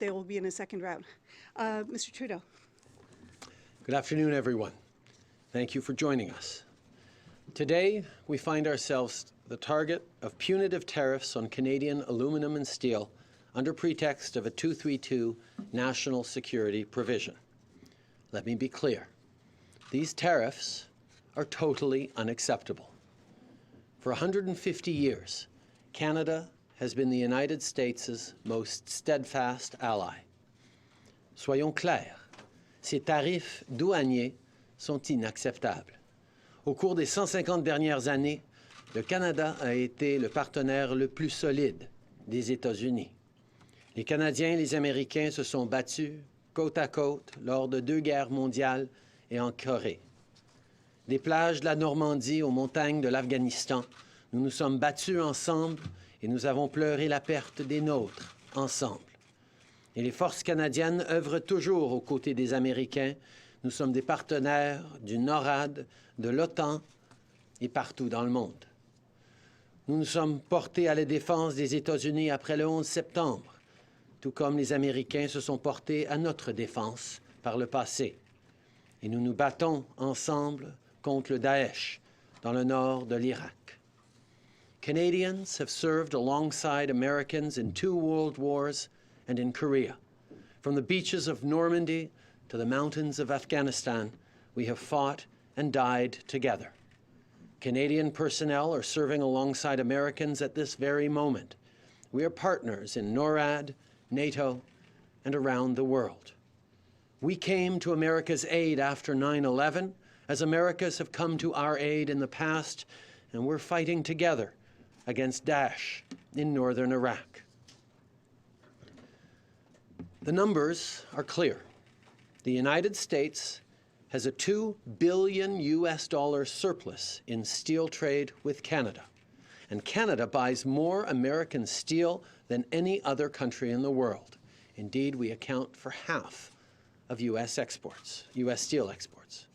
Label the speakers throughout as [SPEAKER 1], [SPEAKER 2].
[SPEAKER 1] They will be in a second round. Mr. Trudeau.
[SPEAKER 2] Good afternoon, everyone. Thank you for joining us. Today, we find ourselves the target of punitive tariffs on Canadian aluminum and steel under pretext of a 232 national security provision. Let me be clear. These tariffs are totally unacceptable. For 150 years, Canada has been the United States' most steadfast ally. Soyons clairs, ces tarifs douaniers sont inacceptables. Au cours des 150 dernières années, le Canada a été le partenaire le plus solide des États-Unis. Les Canadiens et les Américains se sont battus côte à côte lors de 2 guerres mondiales et en Corée. Des plages de la Normandie aux montagnes de l'Afghanistan, nous nous sommes battus ensemble et nous avons pleuré la perte des nôtres ensemble. Et les forces canadiennes œuvrent toujours aux côtés des Américains. Nous sommes des partenaires du NORAD, de l'OTAN et partout dans le monde. Nous nous sommes portés à la défense des États-Unis après le 11 septembre, tout comme les Américains se sont portés à notre défense par le passé. Et nous nous battons ensemble contre le Daesh dans le nord de l'Irak. Canadians have served alongside Americans in 2 world wars and in Korea. From the beaches of Normandy to the mountains of Afghanistan, we have fought and died together. Canadian personnel are serving alongside Americans at this very moment. We are partners in NORAD, NATO, and around the world. We came to America's aid after 9/11, as Americas have come to our aid in the past, and we're fighting together against Daesh in northern Iraq. The numbers are clear. The United States has a $2 billion surplus in steel trade with Canada, and Canada buys more American steel than any other country in the world. Indeed, we account for half of U.S. steel exports.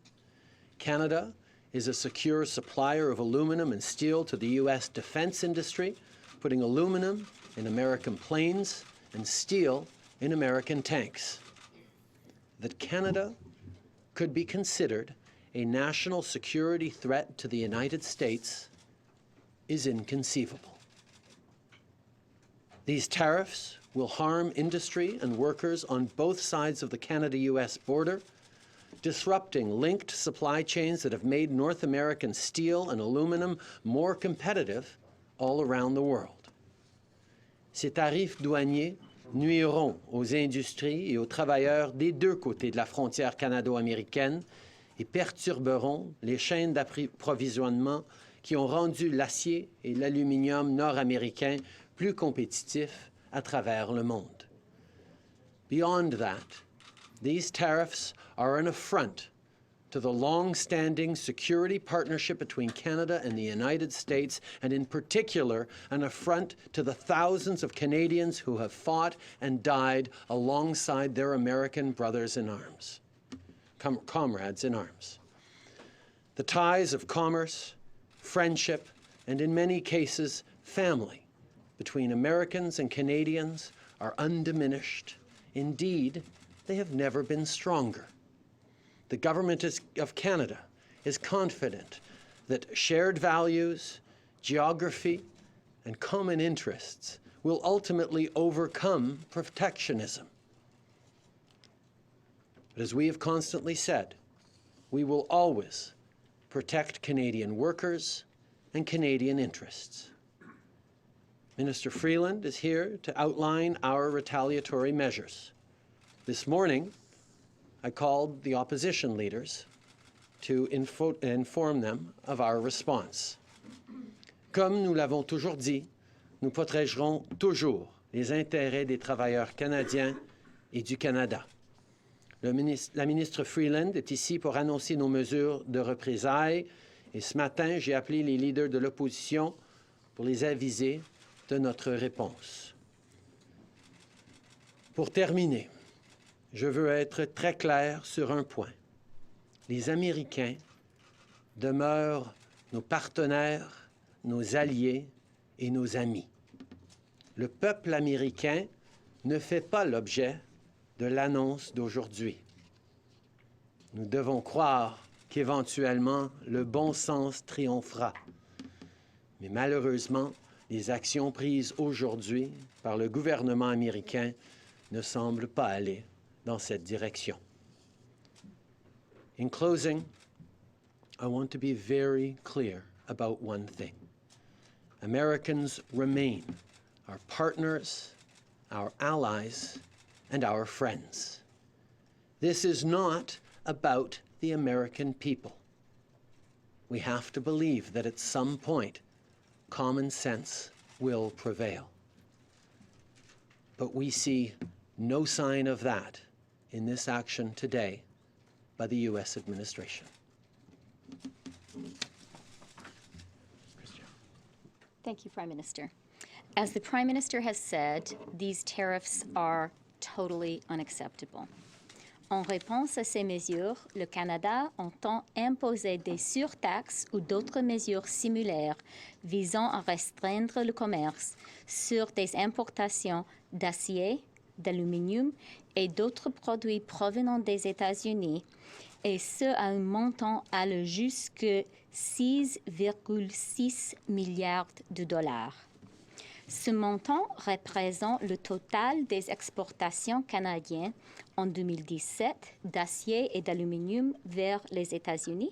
[SPEAKER 2] Canada is a secure supplier of aluminum and steel to the U.S. defense industry, putting aluminum in American planes and steel in American tanks. That Canada could be considered a national security threat to the United States is inconceivable. These tariffs will harm industry and workers on both sides of the Canada-U.S. border, disrupting linked supply chains that have made North American steel and aluminum more competitive all around the world. Ces tarifs douaniers nuiront aux industries et aux travailleurs des 2 côtés de la frontière canado-américaine et perturberont les chaînes d'approvisionnement qui ont rendu l'acier et l'aluminium nord-américains plus compétitifs à travers le monde. Beyond that, these tariffs are an affront to the long-standing security partnership between Canada and the United States, and in particular, an affront to the thousands of Canadians who have fought and died alongside their American brothers in arms, comrades in arms. The ties of commerce, friendship, and in many cases, family between Americans and Canadians are undiminished. Indeed, they have never been stronger. The government of Canada is confident that shared values, geography, and common interests will ultimately overcome protectionism. But as we have constantly said, we will always protect Canadian workers and Canadian interests. Minister Freeland is here to outline our retaliatory measures. This morning, I called the opposition leaders to inform them of our response. Comme nous l'avons toujours dit, nous protégerons toujours les intérêts des travailleurs canadiens et du Canada. La ministre Freeland est ici pour annoncer nos mesures de représailles et ce matin, j'ai appelé les leaders de l'opposition pour les aviser de notre réponse. Pour terminer, je veux être très clair sur un point. Les Américains demeurent nos partenaires, nos alliés et nos amis. Le peuple américain ne fait pas l'objet de l'annonce d'aujourd'hui. Nous devons croire qu'éventuellement le bon sens triomphera. Mais malheureusement, les actions prises aujourd'hui par le gouvernement américain ne semblent pas aller dans cette direction. In closing, I want to be very clear about one thing. Americans remain our partners, our allies, and our friends. This is not about the American people. We have to believe that at some point, common sense will prevail. But we see no sign of that in this action today by the U.S. administration.
[SPEAKER 3] Thank you, Prime Minister. As the Prime Minister has said, these tariffs are totally unacceptable. En réponse à ces mesures, le Canada entend imposer des surtaxes ou d'autres mesures similaires visant à restreindre le commerce sur des importations d'acier, d'aluminium et d'autres produits provenant des États-Unis, et ce à un montant allant jusqu'à 6,6 milliards de dollars. Ce montant représente le total des exportations canadiennes en 2017 d'acier et d'aluminium vers les États-Unis,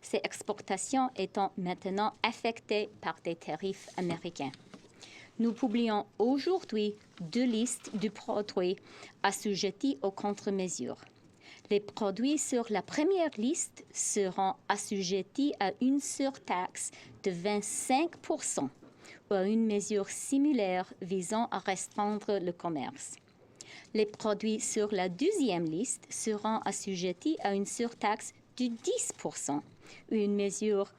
[SPEAKER 3] ces exportations étant maintenant affectées par des tarifs américains. Nous publions aujourd'hui 2 listes de produits assujettis aux contre-mesures. Les produits sur la première liste seront assujettis à une surtaxe de 25% ou à une mesure similaire visant à restreindre le commerce. Les produits sur la deuxième liste seront assujettis à une surtaxe de 10% ou une mesure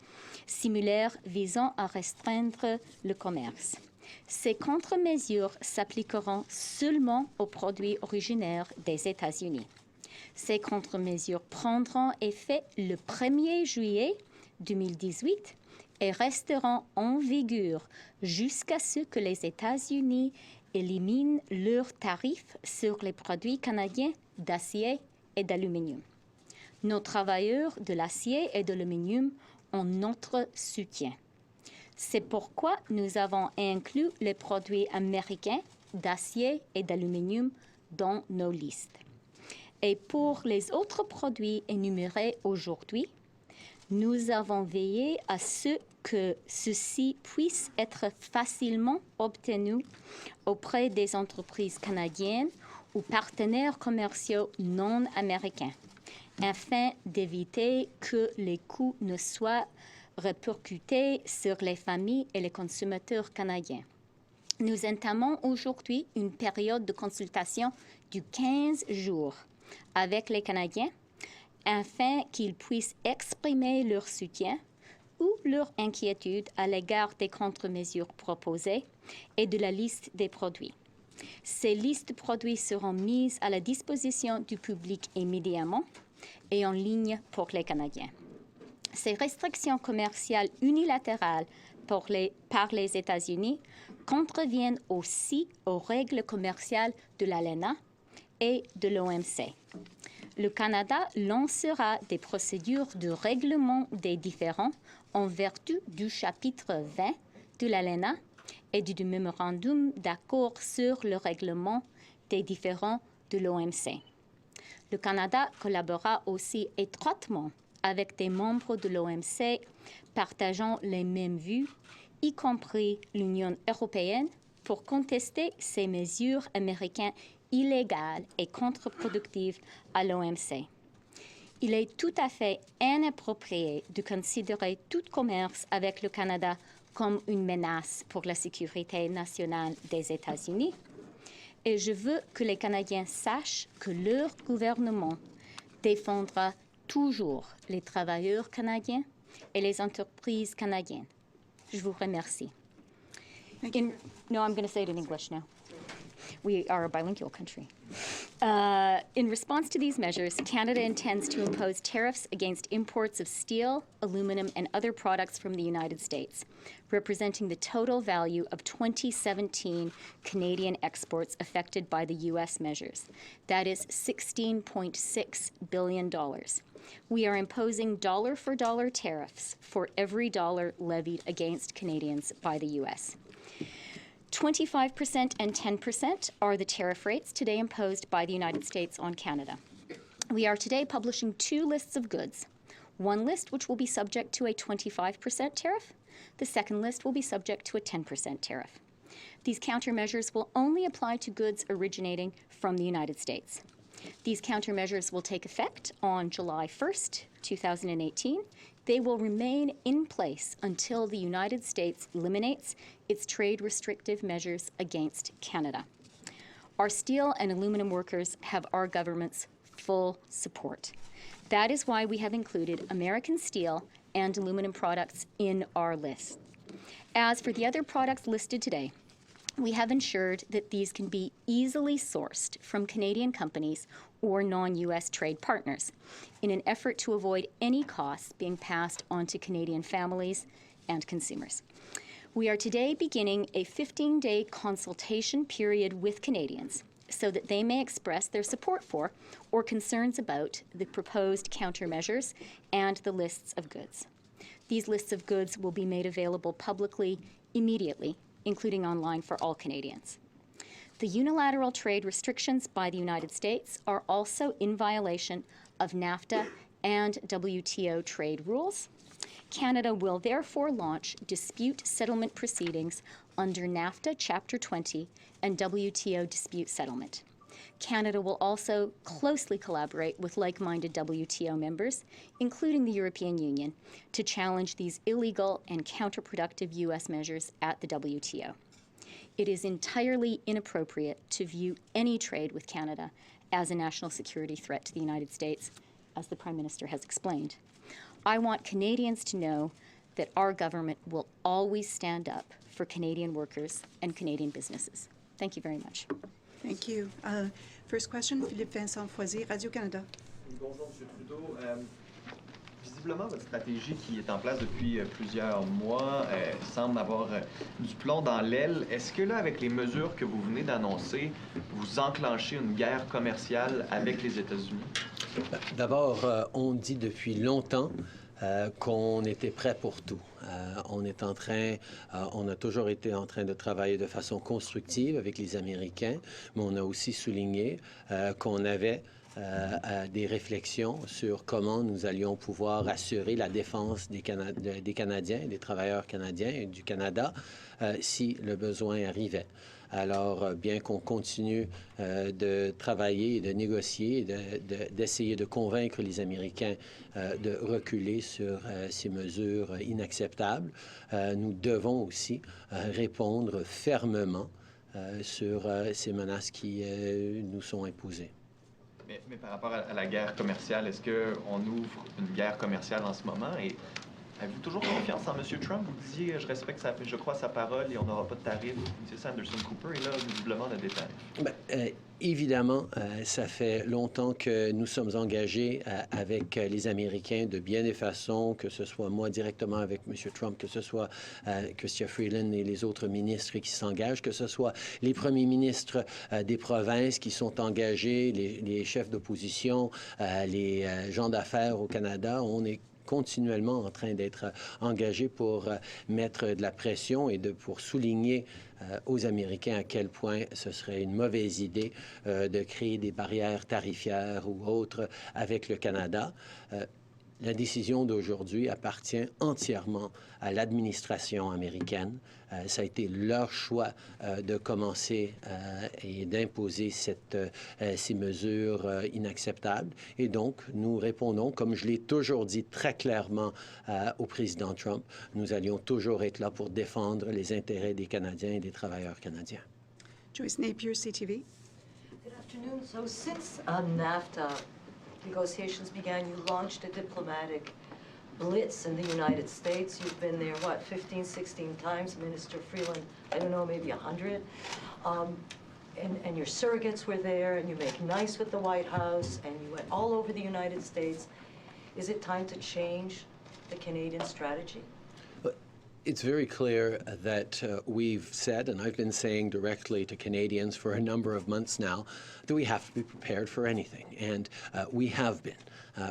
[SPEAKER 3] similaire visant à restreindre le commerce. Ces contre-mesures s'appliqueront seulement aux produits originaires des États-Unis. Ces contre-mesures prendront effet le 1er juillet 2018 et resteront en vigueur jusqu'à ce que les États-Unis éliminent leurs tarifs sur les produits canadiens d'acier et d'aluminium. Nos travailleurs de l'acier et de l'aluminium ont notre soutien. C'est pourquoi nous avons inclus les produits américains d'acier et d'aluminium dans nos listes. Et pour les autres produits énumérés aujourd'hui, nous avons veillé à ce que ceux-ci puissent être facilement obtenus auprès des entreprises canadiennes ou partenaires commerciaux non américains, afin d'éviter que les coûts ne soient répercutés sur les familles et les consommateurs canadiens. Nous entamons aujourd'hui une période de consultation de 15 jours avec les Canadiens afin qu'ils puissent exprimer leur soutien ou leur inquiétude à l'égard des contre-mesures proposées et de la liste des produits. Ces listes de produits seront mises à la disposition du public immédiatement et en ligne pour les Canadiens. Ces restrictions commerciales unilatérales par les États-Unis contreviennent aussi aux règles commerciales de l'ALENA et de l'OMC. Le Canada lancera des procédures de règlement des différends en vertu du chapitre 20 de l'ALENA et du mémorandum d'accord sur le règlement des différends de l'OMC. Le Canada collaborera aussi étroitement avec des membres de l'OMC partageant les mêmes vues, y compris l'Union européenne, pour contester ces mesures américaines illégales et contre-productives à l'OMC. Il est tout à fait inapproprié de considérer tout commerce avec le Canada comme une menace pour la sécurité nationale des États-Unis. Et je veux que les Canadiens sachent que leur gouvernement défendra toujours les travailleurs canadiens et les entreprises canadiennes. Je vous remercie. No, I'm going to say it in English now. We are a bilingual country. In response to these measures, Canada intends to impose tariffs against imports of steel, aluminum, and other products from the United States, representing the total value of 2017 Canadian exports affected by the U.S. measures. That is $16.6 billion. We are imposing dollar-for-dollar tariffs for every dollar levied against Canadians by the U.S. 25% and 10% are the tariff rates today imposed by the United States on Canada. We are today publishing two lists of goods. One list which will be subject to a 25% tariff. The second list will be subject to a 10% tariff. These countermeasures will only apply to goods originating from the United States. These countermeasures will take effect on July 1st, 2018. They will remain in place until the United States eliminates its trade restrictive measures against Canada. Our steel and aluminum workers have our government's full support. That is why we have included American steel and aluminum products in our list. As for the other products listed today, we have ensured that these can be easily sourced from Canadian companies or non-U.S. trade partners in an effort to avoid any costs being passed on to Canadian families and consumers. We are today beginning a 15-day consultation period with Canadians so that they may express their support for or concerns about the proposed countermeasures and the lists of goods. These lists of goods will be made available publicly immediately, including online for all Canadians. The unilateral trade restrictions by the United States are also in violation of NAFTA and WTO trade rules. Canada will therefore launch dispute settlement proceedings under NAFTA Chapter 20 and WTO dispute settlement. Canada will also closely collaborate with like-minded WTO members, including the European Union, to challenge these illegal and counterproductive U.S. measures at the WTO. It is entirely inappropriate to view any trade with Canada as a national security threat to the United States, as the Prime Minister has explained. I want Canadians to know that our government will always stand up for Canadian workers and Canadian businesses. Thank you very much.
[SPEAKER 1] Thank you. First question, Philippe Vincent Foisy, Radio-Canada.
[SPEAKER 4] Bonjour, M. Trudeau. Visiblement, votre stratégie qui est en place depuis plusieurs mois semble avoir du plomb dans l'aile. Est-ce que là, avec les mesures que vous venez d'annoncer, vous enclenchez une guerre commerciale avec les États-Unis?
[SPEAKER 2] D'abord, on dit depuis longtemps qu'on était prêt pour tout. On a toujours été en train de travailler de façon constructive avec les Américains, mais on a aussi souligné qu'on avait des réflexions sur comment nous allions pouvoir assurer la défense des Canadiens, des travailleurs canadiens et du Canada si le besoin arrivait. Alors, bien qu'on continue de travailler et de négocier, d'essayer de convaincre les Américains de reculer sur ces mesures inacceptables, nous devons aussi répondre fermement sur ces menaces qui nous sont imposées.
[SPEAKER 4] Mais par rapport à la guerre commerciale, est-ce qu'on ouvre une guerre commerciale en ce moment? Et avez-vous toujours confiance en M. Trump? Vous disiez, je crois sa parole et on n'aura pas de tarifs. C'est ça, Anderson Cooper, et là, visiblement, on a des tarifs.
[SPEAKER 2] Évidemment, ça fait longtemps que nous sommes engagés avec les Américains de bien des façons, que ce soit moi directement avec M. Trump, que ce soit Chrystia Freeland et les autres ministres qui s'engagent, que ce soit les premiers ministres des provinces qui sont engagés, les chefs d'opposition, les gens d'affaires au Canada. On est continuellement en train d'être engagés pour mettre de la pression et pour souligner aux Américains à quel point ce serait une mauvaise idée de créer des barrières tarifaires ou autres avec le Canada. La décision d'aujourd'hui appartient entièrement à l'administration américaine. Ça a été leur choix de commencer et d'imposer ces mesures inacceptables. Et donc, nous répondons, comme je l'ai toujours dit très clairement au président Trump, nous allions toujours être là pour défendre les intérêts des Canadiens et des travailleurs canadiens.
[SPEAKER 1] Joyce Napier, CTV.
[SPEAKER 5] Good afternoon. So since NAFTA negotiations began, you launched a diplomatic blitz in the United States. You've been there, what, 15, 16 times, Minister Freeland, I don't know, maybe 100. and your surrogates were there, and you make nice with the White House, and you went all over the United States. Is it time to change the Canadian strategy?
[SPEAKER 2] It's very clear that we've said, and I've been saying directly to Canadians for a number of months now, that we have to be prepared for anything, and we have been.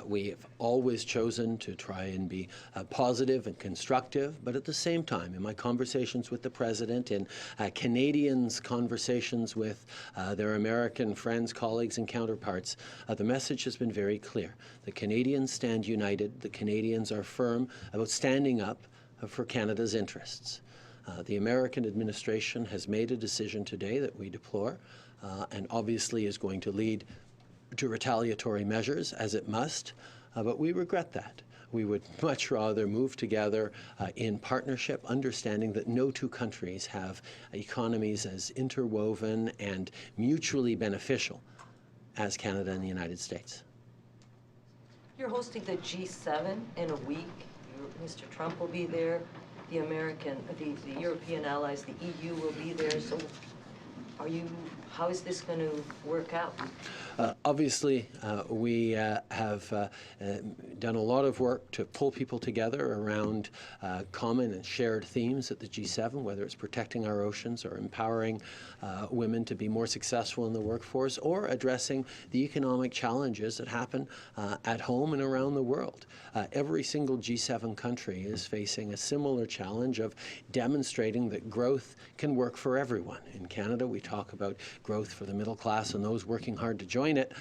[SPEAKER 2] We have always chosen to try and be positive and constructive, but at the same time, in my conversations with the President, in Canadians' conversations with their American friends, colleagues, and counterparts, the message has been very clear. The Canadians stand united. The Canadians are firm about standing up for Canada's interests. The American administration has made a decision today that we deplore, and obviously is going to lead to retaliatory measures, as it must, but we regret that. We would much rather move together in partnership, understanding that no two countries have economies as interwoven and mutually beneficial as Canada and the United States.
[SPEAKER 5] You're hosting the G7 in a week. Mr. Trump will be there. The European allies, the EU will be there. So how is this going to work out?
[SPEAKER 2] Obviously, we have done a lot of work to pull people together around common and shared themes at the G7, whether it's protecting our oceans or empowering women to be more successful in the workforce, or addressing the economic challenges that happen at home and around the world. Every single G7 country is facing a similar challenge of demonstrating that growth can work for everyone. In Canada, we talk about growth for the middle class and those working hard to join it,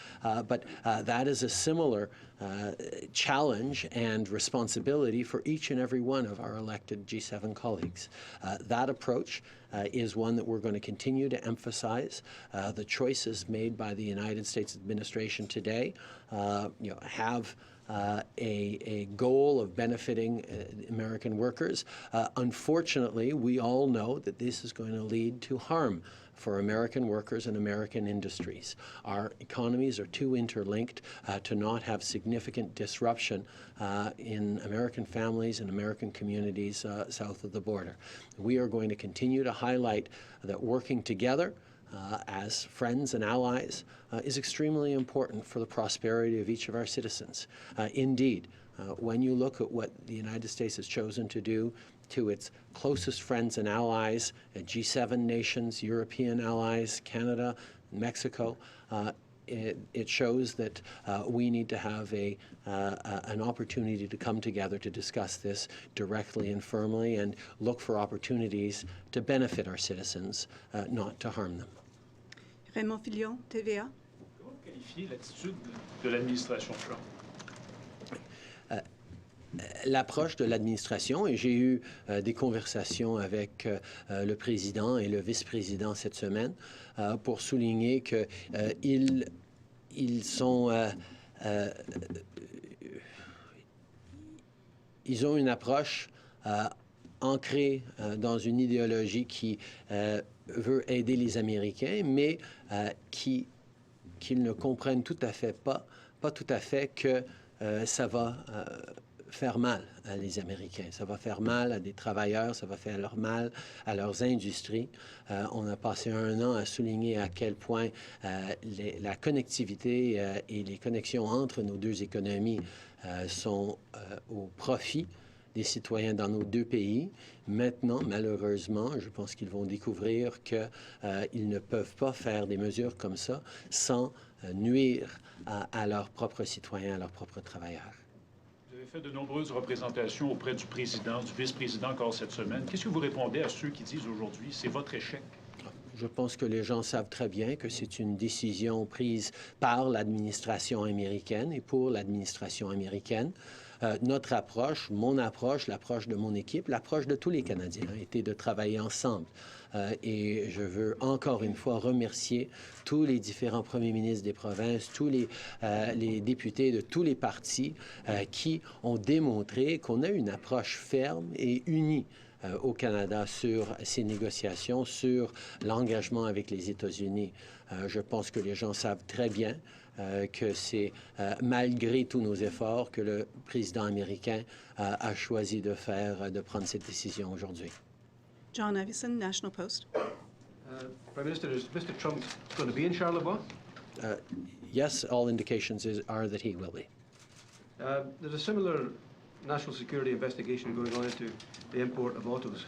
[SPEAKER 2] but that is a similar challenge and responsibility for each and every one of our elected G7 colleagues. That approach is one that we're going to continue to emphasize. The choices made by the United States administration today have a goal of benefiting American workers. Unfortunately, we all know that this is going to lead to harm for American workers and American industries. Our economies are too interlinked to not have significant disruption in American families and American communities south of the border. We are going to continue to highlight that working together as friends and allies is extremely important for the prosperity of each of our citizens. Indeed, when you look at what the United States has chosen to do to its closest friends and allies, G7 nations, European allies, Canada, Mexico, it shows that we need to have an opportunity to come together to discuss this directly and firmly and look for opportunities to benefit our citizens, not to harm them.
[SPEAKER 1] Raymond Filion, TVA.
[SPEAKER 6] Comment qualifier l'attitude de l'administration Trump?
[SPEAKER 2] L'approche de l'administration, et j'ai eu des conversations avec le président et le vice-président cette semaine pour souligner qu'ils ont une approche ancrée dans une idéologie qui veut aider les Américains, mais qu'ils ne comprennent tout à fait pas tout à fait que ça va faire mal à les Américains. Ça va faire mal à des travailleurs, ça va faire mal à leurs industries. On a passé un an à souligner à quel point la connectivité et les connexions entre nos deux économies sont au profit des citoyens dans nos deux pays. Maintenant, malheureusement, je pense qu'ils vont découvrir qu'ils ne peuvent pas faire des mesures comme ça sans nuire à leurs propres citoyens, à leurs propres travailleurs.
[SPEAKER 6] Vous avez fait de nombreuses représentations auprès du président, du vice-président encore cette semaine. Qu'est-ce que vous répondez à ceux qui disent aujourd'hui c'est votre échec?
[SPEAKER 2] Je pense que les gens savent très bien que c'est une décision prise par l'administration américaine et pour l'administration américaine. Notre approche, mon approche, l'approche de mon équipe, l'approche de tous les Canadiens a été de travailler ensemble. Et je veux encore une fois remercier tous les différents premiers ministres des provinces, tous les députés de tous les partis qui ont démontré qu'on a une approche ferme et unie au Canada sur ces négociations, sur l'engagement avec les États-Unis. Je pense que les gens savent très bien que c'est malgré tous nos efforts que le président américain a choisi de prendre cette décision aujourd'hui.
[SPEAKER 1] John Iveson, National Post.
[SPEAKER 7] Prime Minister, is Mr. Trump going to be in Charleroi?
[SPEAKER 2] Yes, all indications are that he will be.
[SPEAKER 7] There's a similar national security investigation going on into the import of autos.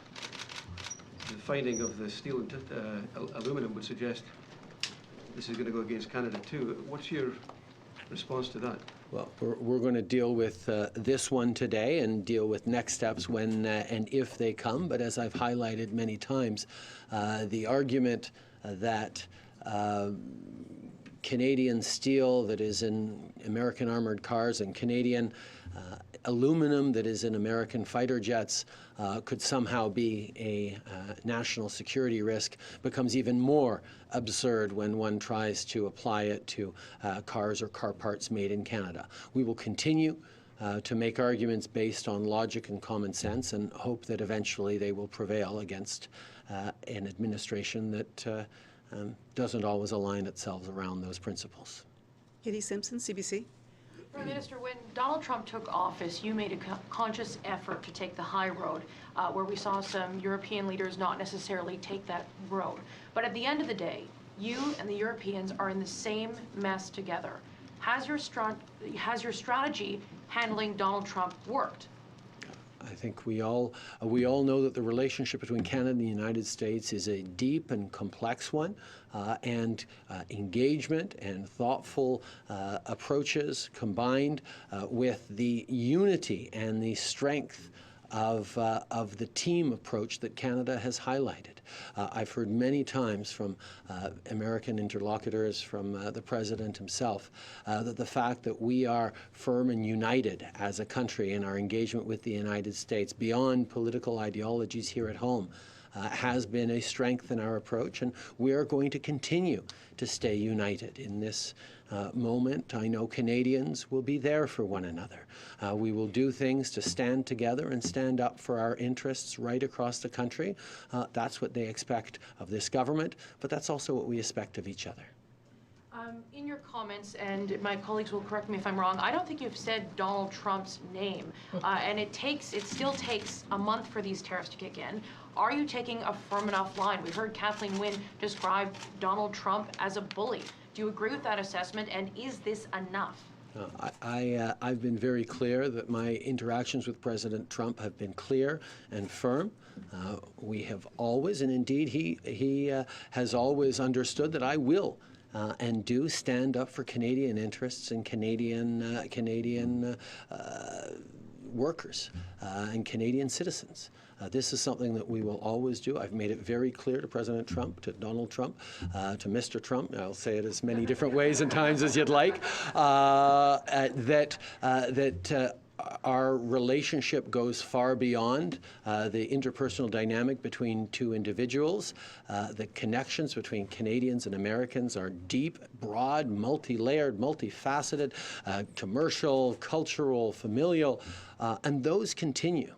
[SPEAKER 7] The finding of the steel and aluminum would suggest this is going to go against Canada too. What's your response to that?
[SPEAKER 2] Well, we're going to deal with this one today and deal with next steps when and if they come. But as I've highlighted many times, the argument that Canadian steel that is in American armored cars and Canadian aluminum that is in American fighter jets could somehow be a national security risk becomes even more absurd when one tries to apply it to cars or car parts made in Canada. We will continue to make arguments based on logic and common sense and hope that eventually they will prevail against an administration that doesn't always align itself around those principles.
[SPEAKER 1] Katie Simpson, CBC.
[SPEAKER 8] Prime Minister, when Donald Trump took office, you made a conscious effort to take the high road, where we saw some European leaders not necessarily take that road. But at the end of the day, you and the Europeans are in the same mess together. Has your strategy handling Donald Trump worked?
[SPEAKER 2] I think we all know that the relationship between Canada and the United States is a deep and complex one, and engagement and thoughtful approaches combined with the unity and the strength of the team approach that Canada has highlighted. I've heard many times from American interlocutors, from the President himself, that the fact that we are firm and united as a country in our engagement with the United States beyond political ideologies here at home has been a strength in our approach, and we are going to continue to stay united in this moment. I know Canadians will be there for one another. We will do things to stand together and stand up for our interests right across the country. That's what they expect of this government, but that's also what we expect of each other.
[SPEAKER 8] In your comments, and my colleagues will correct me if I'm wrong, I don't think you've said Donald Trump's name, and it still takes a month for these tariffs to kick in. Are you taking a firm enough line? We heard Kathleen Wynne describe Donald Trump as a bully. Do you agree with that assessment, and is this enough?
[SPEAKER 2] I've been very clear that my interactions with President Trump have been clear and firm. We have always, and indeed he has always understood that I will and do stand up for Canadian interests and Canadian workers and Canadian citizens. This is something that we will always do. I've made it very clear to President Trump, to Donald Trump, to Mr. Trump, I'll say it as many different ways and times as you'd like, that our relationship goes far beyond the interpersonal dynamic between two individuals. The connections between Canadians and Americans are deep, broad, multi-layered, multifaceted, commercial, cultural, familial, and those continue.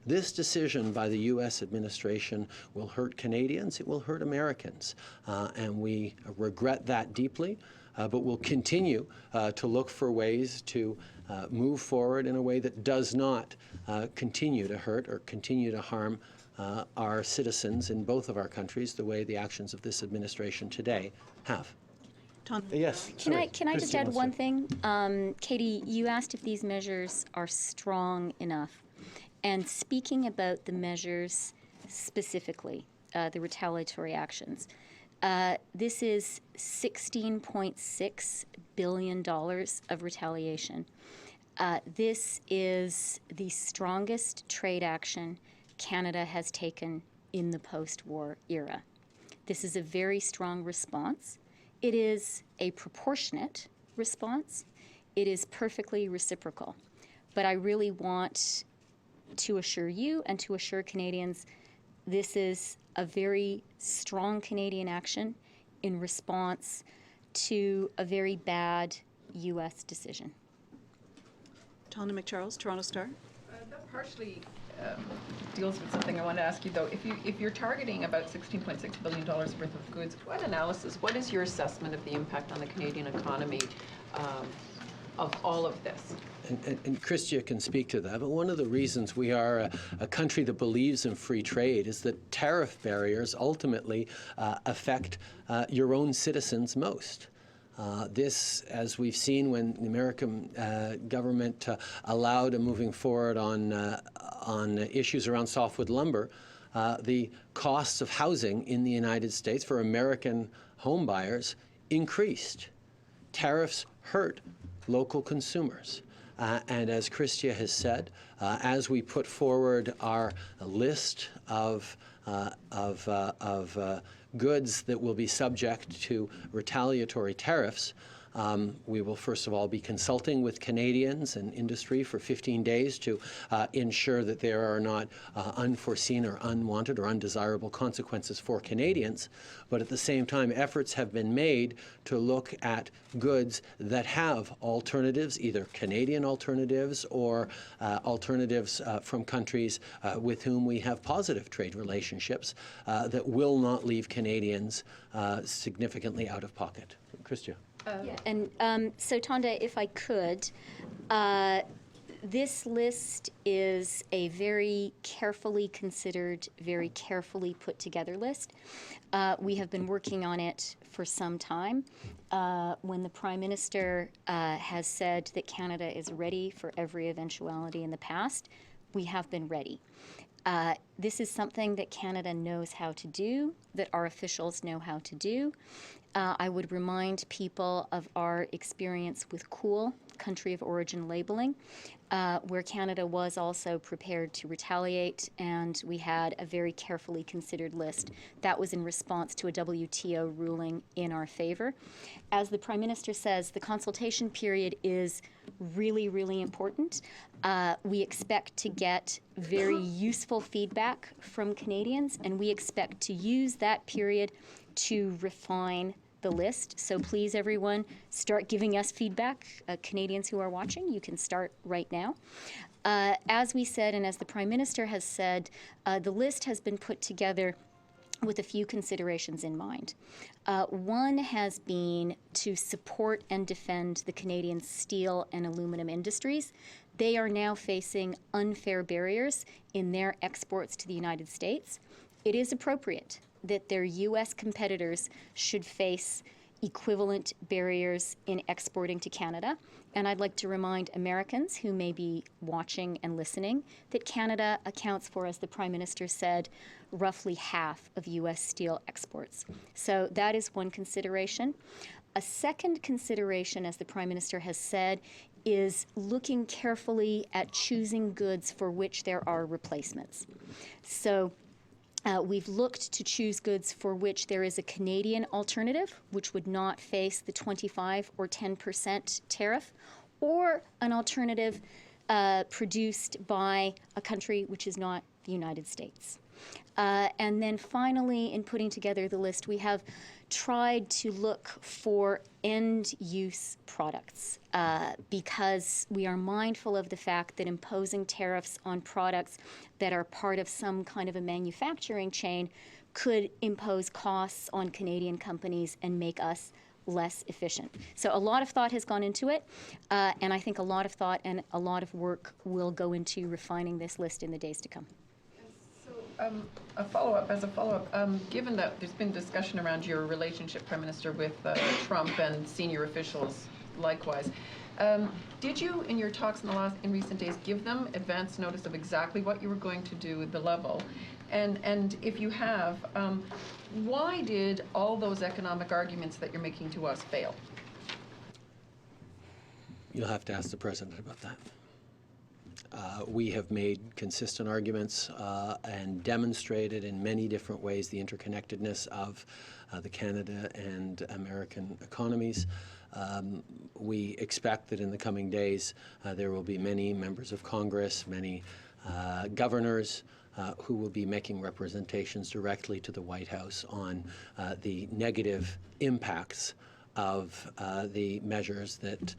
[SPEAKER 2] This decision by the U.S. administration will hurt Canadians, it will hurt Americans, and we regret that deeply, but we'll continue to look for ways to move forward in a way that does not continue to hurt or continue to harm our citizens in both of our countries the way the actions of this administration today have.
[SPEAKER 1] Tom.
[SPEAKER 2] Yes.
[SPEAKER 3] Can I just add one thing? Katie, you asked if these measures are strong enough. And speaking about the measures specifically, the retaliatory actions, this is $16.6 billion of retaliation. This is the strongest trade action Canada has taken in the post-war era. This is a very strong response. It is a proportionate response. It is perfectly reciprocal. But I really want to assure you and to assure Canadians this is a very strong Canadian action in response to a very bad U.S. decision.
[SPEAKER 1] Tawna McCharles, Toronto Star.
[SPEAKER 9] That partially deals with something I want to ask you, though. If you're targeting about $16.6 billion worth of goods, what is your assessment of the impact on the Canadian economy of all of this?
[SPEAKER 2] And Christia can speak to that, but one of the reasons we are a country that believes in free trade is that tariff barriers ultimately affect your own citizens most. This, as we've seen when the American government allowed a moving forward on issues around softwood lumber, the costs of housing in the United States for American home buyers increased. Tariffs hurt local consumers. And as Christia has said, as we put forward our list of goods that will be subject to retaliatory tariffs, we will first of all be consulting with Canadians and industry for 15 days to ensure that there are not unforeseen or unwanted or undesirable consequences for Canadians. But at the same time, efforts have been made to look at goods that have alternatives, either Canadian alternatives or alternatives from countries with whom we have positive trade relationships that will not leave Canadians significantly out of pocket. Christia.
[SPEAKER 3] And so, Tonda, if I could, this list is a very carefully considered, very carefully put together list. We have been working on it for some time. When the Prime Minister has said that Canada is ready for every eventuality in the past, we have been ready. This is something that Canada knows how to do, that our officials know how to do. I would remind people of our experience with COOL, country of origin labeling, where Canada was also prepared to retaliate, and we had a very carefully considered list. That was in response to a WTO ruling in our favor. As the Prime Minister says, the consultation period is really, really important. We expect to get very useful feedback from Canadians, and we expect to use that period to refine the list. So please, everyone, start giving us feedback. Canadians who are watching, you can start right now. As we said, and as the Prime Minister has said, the list has been put together with a few considerations in mind. One has been to support and defend the Canadian steel and aluminum industries. They are now facing unfair barriers in their exports to the United States. It is appropriate that their U.S. competitors should face equivalent barriers in exporting to Canada. And I'd like to remind Americans who may be watching and listening that Canada accounts for, as the Prime Minister said, roughly half of U.S. steel exports. So that is one consideration. A second consideration, as the Prime Minister has said, is looking carefully at choosing goods for which there are replacements. So we've looked to choose goods for which there is a Canadian alternative, which would not face the 25 or 10% tariff, or an alternative produced by a country which is not the United States. And then finally, in putting together the list, we have tried to look for end-use products because we are mindful of the fact that imposing tariffs on products that are part of some kind of a manufacturing chain could impose costs on Canadian companies and make us less efficient. So a lot of thought has gone into it, and I think a lot of thought and a lot of work will go into refining this list in the days to come.
[SPEAKER 9] As a follow-up, given that there's been discussion around your relationship, Prime Minister, with Trump and senior officials likewise, did you, in your talks in recent days, give them advance notice of exactly what you were going to do at the level? And if you have, why did all those economic arguments that you're making to us fail?
[SPEAKER 2] You'll have to ask the President about that. We have made consistent arguments and demonstrated in many different ways the interconnectedness of the Canada and American economies. We expect that in the coming days there will be many members of Congress, many governors who will be making representations directly to the White House on the negative impacts of the measures that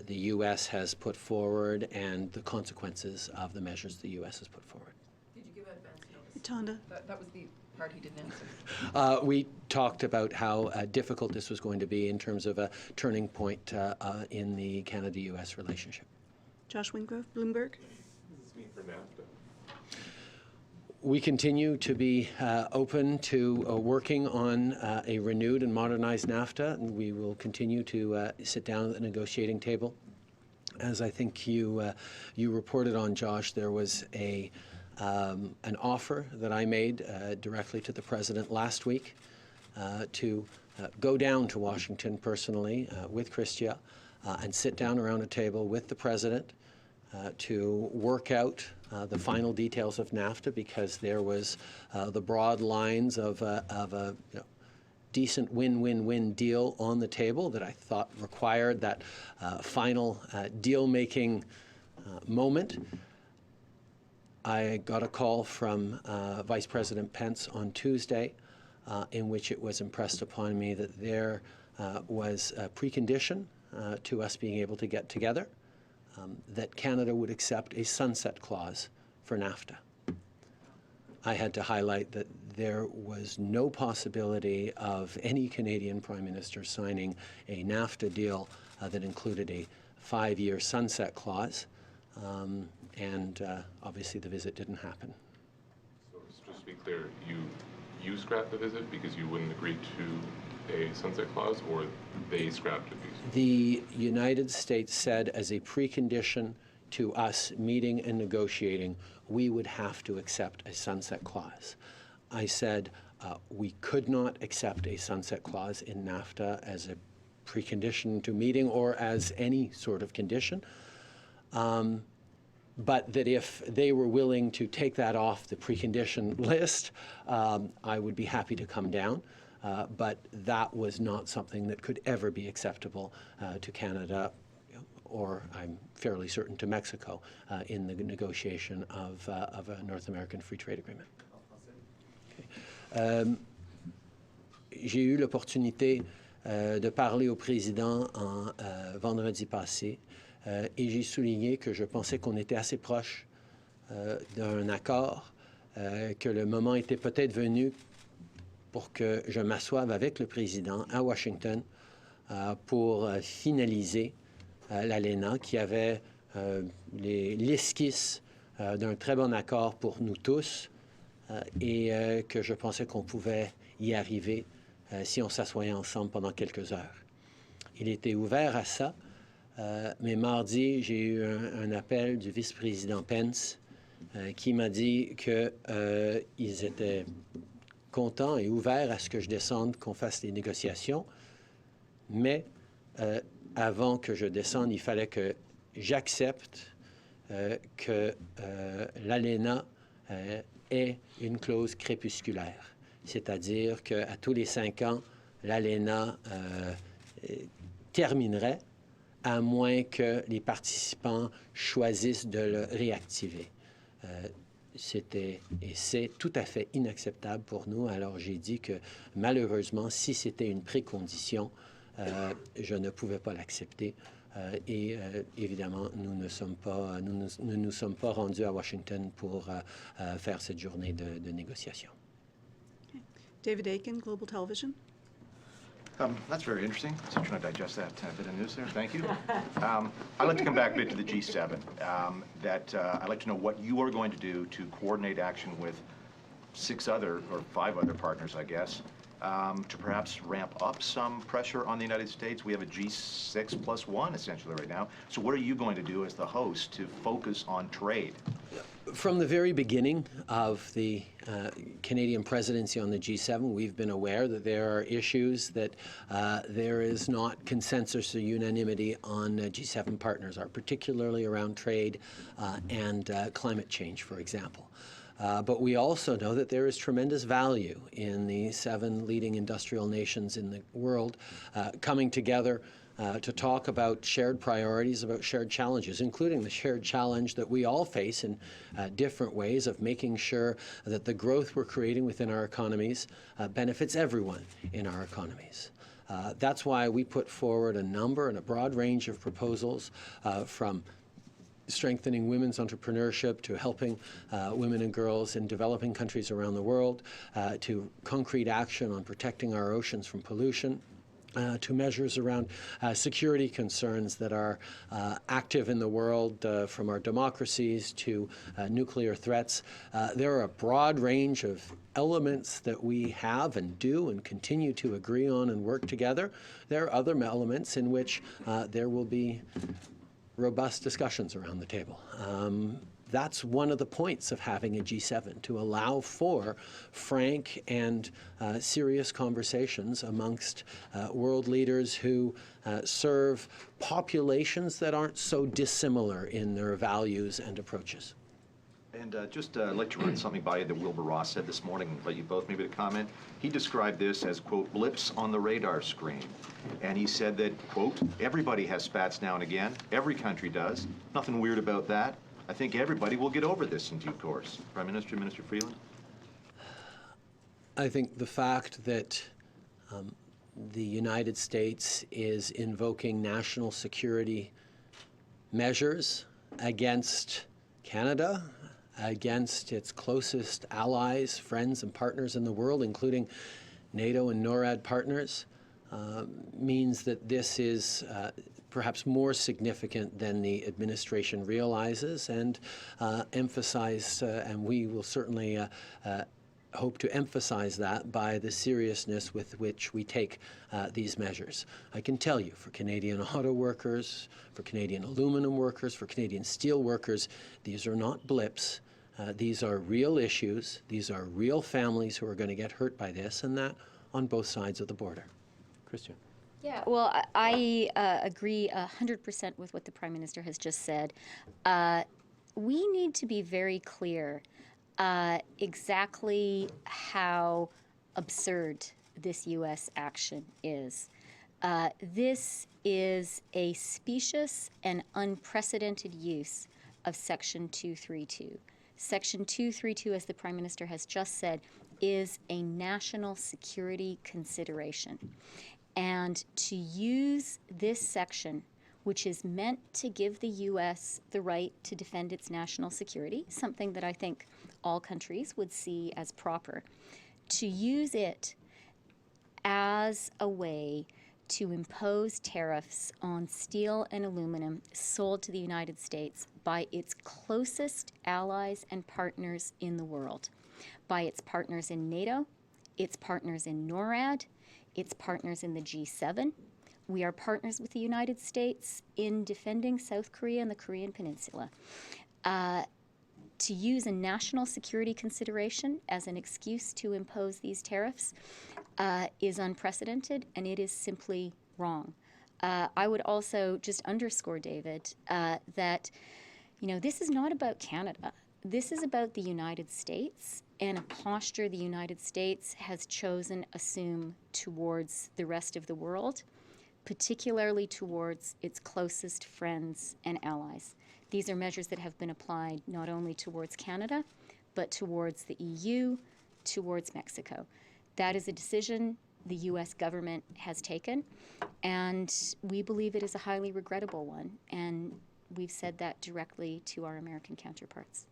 [SPEAKER 2] the U.S. has put forward and the consequences of the measures the U.S. has put forward.
[SPEAKER 9] Did you give advance notice?
[SPEAKER 1] Tonda.
[SPEAKER 9] That was the part he didn't answer.
[SPEAKER 2] We talked about how difficult this was going to be in terms of a turning point in the Canada-U.S. relationship.
[SPEAKER 1] Josh Wingrove, Bloomberg.
[SPEAKER 10] What does this mean for NAFTA?
[SPEAKER 2] We continue to be open to working on a renewed and modernized NAFTA, and we will continue to sit down at the negotiating table. As I think you reported on, Josh, there was an offer that I made directly to the President last week to go down to Washington personally with Chrystia and sit down around a table with the President to work out the final details of NAFTA, because there was the broad lines of a decent win-win-win deal on the table that I thought required that final deal-making moment. I got a call from Vice President Pence on Tuesday in which it was impressed upon me that there was a precondition to us being able to get together, that Canada would accept a sunset clause for NAFTA. I had to highlight that there was no possibility of any Canadian Prime Minister signing a NAFTA deal that included a 5-year sunset clause, and obviously the visit didn't happen.
[SPEAKER 10] So just to be clear, you scrapped the visit because you wouldn't agree to a sunset clause, or they scrapped it?
[SPEAKER 2] The United States said as a precondition to us meeting and negotiating, we would have to accept a sunset clause. I said we could not accept a sunset clause in NAFTA as a precondition to meeting or as any sort of condition, but that if they were willing to take that off the precondition list, I would be happy to come down. But that was not something that could ever be acceptable to Canada, or I'm fairly certain to Mexico, in the negotiation of a North American Free Trade Agreement. Okay. J'ai eu l'opportunité de parler au président vendredi passé, et j'ai souligné que je pensais qu'on était assez proche d'un accord, que le moment était peut-être venu pour que je m'assoive avec le président à Washington pour finaliser l'ALENA, qui avait l'esquisse d'un très bon accord pour nous tous, et que je pensais qu'on pouvait y arriver si on s'assoyait ensemble pendant quelques heures. Il était ouvert à ça, mais mardi, j'ai eu un appel du vice-président Pence qui m'a dit qu'ils étaient contents et ouverts à ce que je descende, qu'on fasse des négociations, mais avant que je descende, il fallait que j'accepte que l'ALENA ait une clause crépusculaire, c'est-à-dire qu'à tous les 5 ans, l'ALENA terminerait, à moins que les participants choisissent de le réactiver. C'était et c'est tout à fait inacceptable pour nous. Alors j'ai dit que malheureusement, si c'était une précondition, je ne pouvais pas l'accepter. Et évidemment, nous ne nous sommes pas rendus à Washington pour faire cette journée de négociation.
[SPEAKER 1] Okay. David Aiken, Global Television.
[SPEAKER 11] That's very interesting. Still trying to digest that bit of news there. Thank you. I'd like to come back a bit to the G7. I'd like to know what you are going to do to coordinate action with 5 other partners, I guess, to perhaps ramp up some pressure on the United States. We have a G6+1 essentially right now. So what are you going to do as the host to focus on trade?
[SPEAKER 2] From the very beginning of the Canadian presidency on the G7, we've been aware that there are issues that there is not consensus or unanimity on G7 partners, particularly around trade and climate change, for example. But we also know that there is tremendous value in the 7 leading industrial nations in the world coming together to talk about shared priorities, about shared challenges, including the shared challenge that we all face in different ways of making sure that the growth we're creating within our economies benefits everyone in our economies. That's why we put forward a number and a broad range of proposals from strengthening women's entrepreneurship, to helping women and girls in developing countries around the world, to concrete action on protecting our oceans from pollution, to measures around security concerns that are active in the world, from our democracies to nuclear threats. There are a broad range of elements that we have and do and continue to agree on and work together. There are other elements in which there will be robust discussions around the table. That's one of the points of having a G7, to allow for frank and serious conversations amongst world leaders who serve populations that aren't so dissimilar in their values and approaches.
[SPEAKER 11] And I'd like to run something by you that Wilbur Ross said this morning, and invite you both maybe to comment. He described this as, quote, blips on the radar screen. And he said that, quote, everybody has spats now and again. Every country does. Nothing weird about that. I think everybody will get over this in due course. Prime Minister, Minister Freeland?
[SPEAKER 2] I think the fact that the United States is invoking national security measures against Canada, against its closest allies, friends, and partners in the world, including NATO and NORAD partners, means that this is perhaps more significant than the administration realizes, and emphasize, and we will certainly hope to emphasize that by the seriousness with which we take these measures. I can tell you, for Canadian auto workers, for Canadian aluminum workers, for Canadian steel workers, these are not blips. These are real issues. These are real families who are going to get hurt by this, and that on both sides of the border. Christian.
[SPEAKER 3] Yeah, well, I agree 100% with what the Prime Minister has just said. We need to be very clear exactly how absurd this U.S. action is. This is a specious and unprecedented use of Section 232. Section 232, as the Prime Minister has just said, is a national security consideration. And to use this section, which is meant to give the U.S. the right to defend its national security, something that I think all countries would see as proper, to use it as a way to impose tariffs on steel and aluminum sold to the United States by its closest allies and partners in the world, by its partners in NATO, its partners in NORAD, its partners in the G7. We are partners with the United States in defending South Korea and the Korean Peninsula. To use a national security consideration as an excuse to impose these tariffs is unprecedented, and it is simply wrong. I would also just underscore, David, that this is not about Canada. This is about the United States and a posture the United States has chosen to assume towards the rest of the world, particularly towards its closest friends and allies. These are measures that have been applied not only towards Canada, but towards the EU, towards Mexico. That is a decision the U.S. government has taken, and we believe it is a highly regrettable one, and we've said that directly to our American counterparts.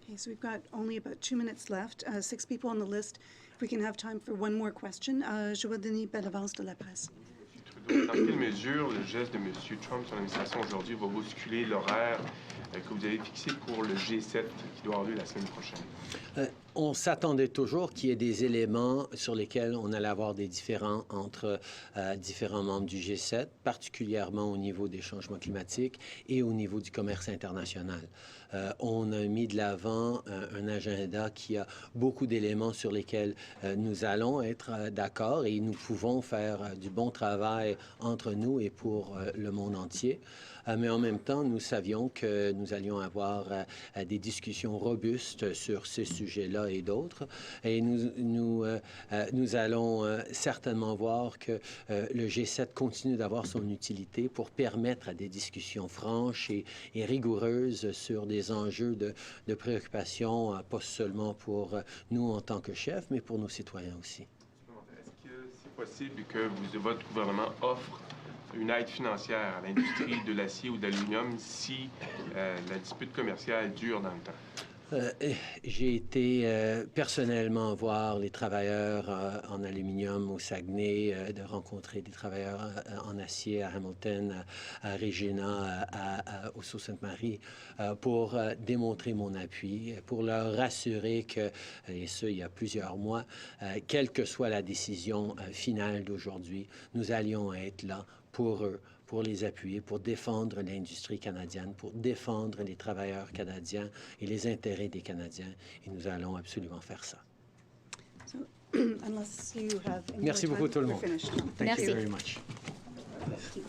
[SPEAKER 1] Okay, so we've got only about 2 minutes left, 6 people on the list. If we can have time for one more question. Je vais donner Bellavance de la Presse.
[SPEAKER 12] Dans quelle mesure le geste de M. Trump, son administration aujourd'hui, va bousculer l'horaire que vous avez fixé pour le G7 qui doit avoir lieu la semaine prochaine?
[SPEAKER 2] On s'attendait toujours qu'il y ait des éléments sur lesquels on allait avoir des différends entre différents membres du G7, particulièrement au niveau des changements climatiques et au niveau du commerce international. On a mis de l'avant un agenda qui a beaucoup d'éléments sur lesquels nous allons être d'accord, et nous pouvons faire du bon travail entre nous et pour le monde entier. Mais en même temps, nous savions que nous allions avoir des discussions robustes sur ces sujets-là et d'autres. Et nous allons certainement voir que le G7 continue d'avoir son utilité pour permettre à des discussions franches et rigoureuses sur des enjeux de préoccupation, pas seulement pour nous en tant que chefs, mais pour nos citoyens aussi.
[SPEAKER 12] Est-ce que c'est possible que votre gouvernement offre une aide financière à l'industrie de l'acier ou de l'aluminium si la dispute commerciale dure dans le temps?
[SPEAKER 2] J'ai été personnellement voir les travailleurs en aluminium au Saguenay, de rencontrer des travailleurs en acier à Hamilton, à Regina, au Sault-Sainte-Marie, pour démontrer mon appui, pour leur rassurer que, et ce, il y a plusieurs mois, quelle que soit la décision finale d'aujourd'hui, nous allions être là pour eux, pour les appuyer, pour défendre l'industrie canadienne, pour défendre les travailleurs canadiens et les intérêts des Canadiens. Et nous allons absolument faire ça.
[SPEAKER 1] So, unless you have any
[SPEAKER 2] Merci
[SPEAKER 1] more
[SPEAKER 2] beaucoup
[SPEAKER 1] time,
[SPEAKER 2] tout le
[SPEAKER 1] we're
[SPEAKER 2] monde.
[SPEAKER 1] finished.
[SPEAKER 2] Thank
[SPEAKER 3] Merci.
[SPEAKER 2] you very much.
[SPEAKER 1] Merci.